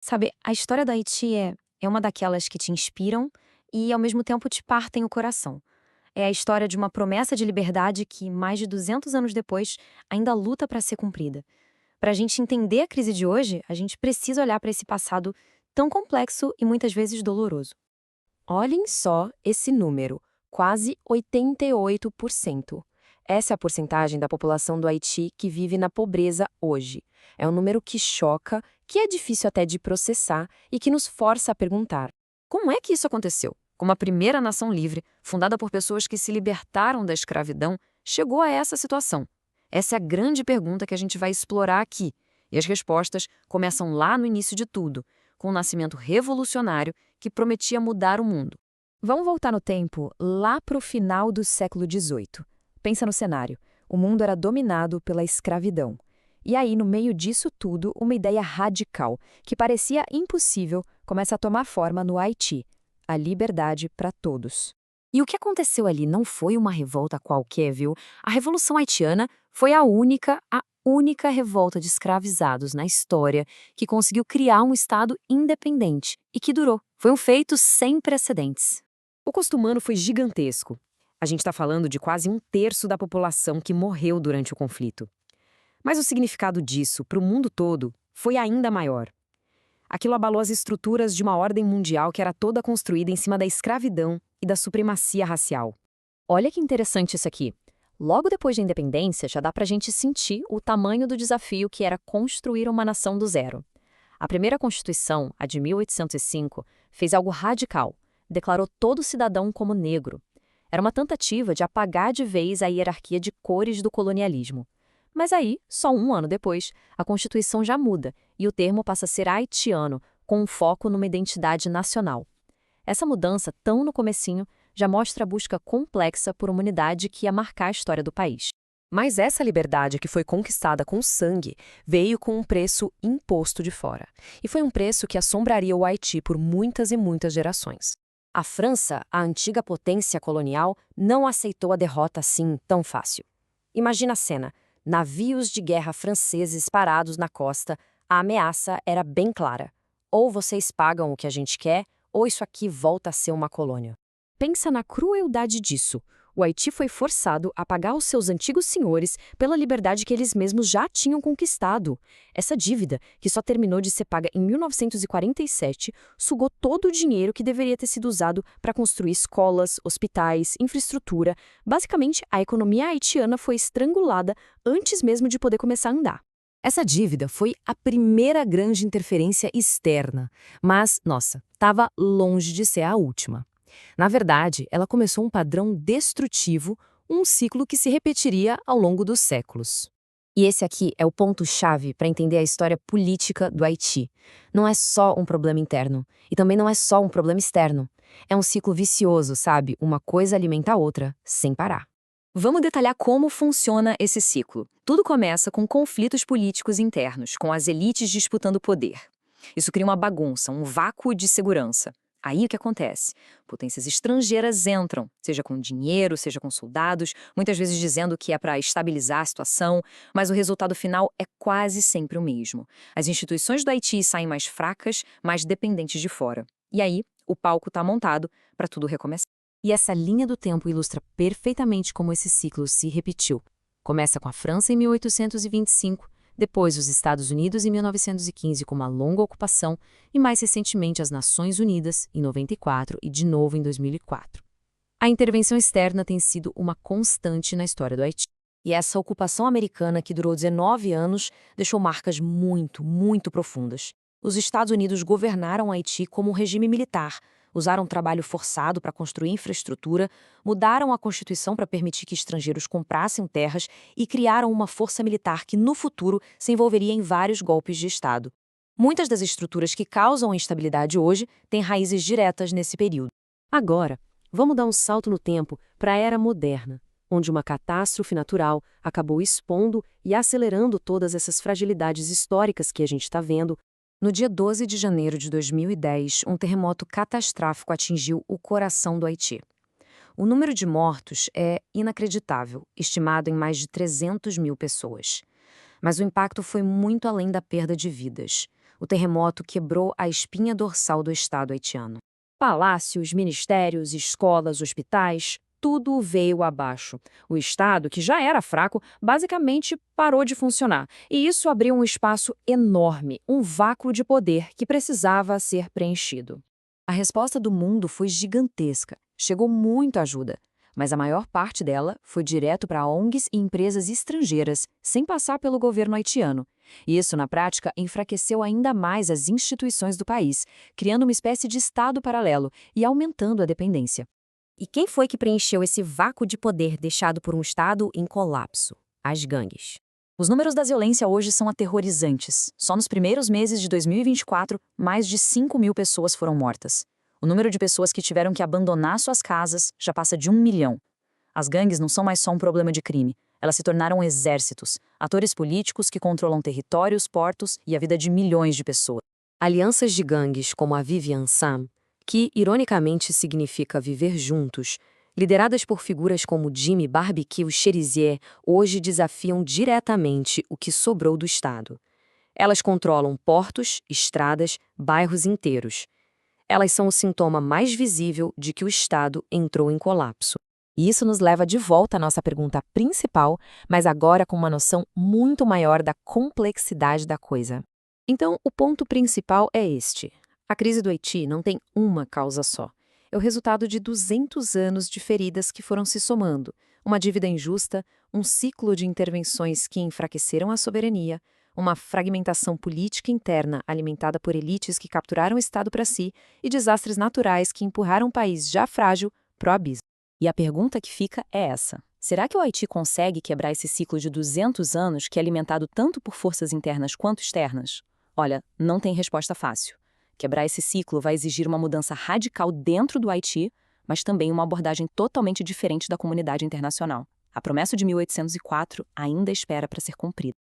Sabe, a história do Haiti é uma daquelas que te inspiram e, ao mesmo tempo, te partem o coração. É a história de uma promessa de liberdade que, mais de 200 anos depois, ainda luta para ser cumprida. Para a gente entender a crise de hoje, a gente precisa olhar para esse passado tão complexo e muitas vezes doloroso. Olhem só esse número, quase 88%. Essa é a porcentagem da população do Haiti que vive na pobreza hoje. É um número que choca, que é difícil até de processar e que nos força a perguntar: Como é que isso aconteceu? Como a primeira nação livre, fundada por pessoas que se libertaram da escravidão, chegou a essa situação? Essa é a grande pergunta que a gente vai explorar aqui. E as respostas começam lá no início de tudo, com o nascimento revolucionário que prometia mudar o mundo. vamos voltar no tempo, lá para o final do século XVIII. Pensa no cenário: o mundo era dominado pela escravidão. E aí, no meio disso tudo, uma ideia radical, que parecia impossível, começa a tomar forma no Haiti: a liberdade para todos. E o que aconteceu ali não foi uma revolta qualquer, viu? A Revolução Haitiana foi a única revolta de escravizados na história que conseguiu criar um Estado independente e que durou. Foi um feito sem precedentes. O custo humano foi gigantesco. A gente está falando de quase um terço da população que morreu durante o conflito. Mas o significado disso, para o mundo todo, foi ainda maior. Aquilo abalou as estruturas de uma ordem mundial que era toda construída em cima da escravidão e da supremacia racial. Olha que interessante isso aqui. Logo depois da independência, já dá para a gente sentir o tamanho do desafio que era construir uma nação do zero. A primeira Constituição, a de 1805, fez algo radical. Declarou todo cidadão como negro. Era uma tentativa de apagar de vez a hierarquia de cores do colonialismo. Mas aí, só um ano depois, a Constituição já muda e o termo passa a ser haitiano, com um foco numa identidade nacional. Essa mudança, tão no comecinho, já mostra a busca complexa por uma unidade que ia marcar a história do país. Mas essa liberdade que foi conquistada com sangue veio com um preço imposto de fora. E foi um preço que assombraria o Haiti por muitas e muitas gerações. A França, a antiga potência colonial, não aceitou a derrota assim tão fácil. Imagina a cena: navios de guerra franceses parados na costa, a ameaça era bem clara. Ou vocês pagam o que a gente quer, ou isso aqui volta a ser uma colônia. Pensa na crueldade disso. O Haiti foi forçado a pagar aos seus antigos senhores pela liberdade que eles mesmos já tinham conquistado. Essa dívida, que só terminou de ser paga em 1947, sugou todo o dinheiro que deveria ter sido usado para construir escolas, hospitais, infraestrutura. Basicamente, a economia haitiana foi estrangulada antes mesmo de poder começar a andar. Essa dívida foi a primeira grande interferência externa, mas, nossa, estava longe de ser a última. Na verdade, ela começou um padrão destrutivo, um ciclo que se repetiria ao longo dos séculos. E esse aqui é o ponto-chave para entender a história política do Haiti. Não é só um problema interno, e também não é só um problema externo. É um ciclo vicioso, sabe? Uma coisa alimenta a outra, sem parar. Vamos detalhar como funciona esse ciclo. Tudo começa com conflitos políticos internos, com as elites disputando poder. Isso cria uma bagunça, um vácuo de segurança. Aí o que acontece? Potências estrangeiras entram, seja com dinheiro, seja com soldados, muitas vezes dizendo que é para estabilizar a situação, mas o resultado final é quase sempre o mesmo. As instituições do Haiti saem mais fracas, mais dependentes de fora. E aí, o palco está montado para tudo recomeçar. E essa linha do tempo ilustra perfeitamente como esse ciclo se repetiu. Começa com a França em 1825, depois os Estados Unidos em 1915 com uma longa ocupação e mais recentemente as Nações Unidas em 94 e de novo em 2004. A intervenção externa tem sido uma constante na história do Haiti. E essa ocupação americana, que durou 19 anos, deixou marcas muito, muito profundas. Os Estados Unidos governaram o Haiti como um regime militar, usaram trabalho forçado para construir infraestrutura, mudaram a Constituição para permitir que estrangeiros comprassem terras e criaram uma força militar que, no futuro, se envolveria em vários golpes de Estado. Muitas das estruturas que causam a instabilidade hoje têm raízes diretas nesse período. Agora, vamos dar um salto no tempo para a era moderna, onde uma catástrofe natural acabou expondo e acelerando todas essas fragilidades históricas que a gente está vendo. No dia 12 de janeiro de 2010, um terremoto catastrófico atingiu o coração do Haiti. O número de mortos é inacreditável, estimado em mais de 300 mil pessoas. Mas o impacto foi muito além da perda de vidas. O terremoto quebrou a espinha dorsal do Estado haitiano. Palácios, ministérios, escolas, hospitais, tudo veio abaixo. O Estado, que já era fraco, basicamente parou de funcionar. E isso abriu um espaço enorme, um vácuo de poder que precisava ser preenchido. A resposta do mundo foi gigantesca. Chegou muita ajuda, mas a maior parte dela foi direto para ONGs e empresas estrangeiras, sem passar pelo governo haitiano. E isso, na prática, enfraqueceu ainda mais as instituições do país, criando uma espécie de Estado paralelo e aumentando a dependência. E quem foi que preencheu esse vácuo de poder deixado por um Estado em colapso? As gangues. Os números da violência hoje são aterrorizantes. Só nos primeiros meses de 2024, mais de 5.000 pessoas foram mortas. O número de pessoas que tiveram que abandonar suas casas já passa de 1 milhão. As gangues não são mais só um problema de crime. Elas se tornaram exércitos, atores políticos que controlam territórios, portos e a vida de milhões de pessoas. Alianças de gangues como a Vivian Sam, que ironicamente significa viver juntos, lideradas por figuras como Jimmy Barbecue Cherizier, hoje desafiam diretamente o que sobrou do Estado. Elas controlam portos, estradas, bairros inteiros. Elas são o sintoma mais visível de que o Estado entrou em colapso. E isso nos leva de volta à nossa pergunta principal, mas agora com uma noção muito maior da complexidade da coisa. Então, o ponto principal é este. A crise do Haiti não tem uma causa só. É o resultado de 200 anos de feridas que foram se somando, uma dívida injusta, um ciclo de intervenções que enfraqueceram a soberania, uma fragmentação política interna alimentada por elites que capturaram o Estado para si e desastres naturais que empurraram um país já frágil para o abismo. E a pergunta que fica é essa: será que o Haiti consegue quebrar esse ciclo de 200 anos que é alimentado tanto por forças internas quanto externas? Olha, não tem resposta fácil. Quebrar esse ciclo vai exigir uma mudança radical dentro do Haiti, mas também uma abordagem totalmente diferente da comunidade internacional. A promessa de 1804 ainda espera para ser cumprida.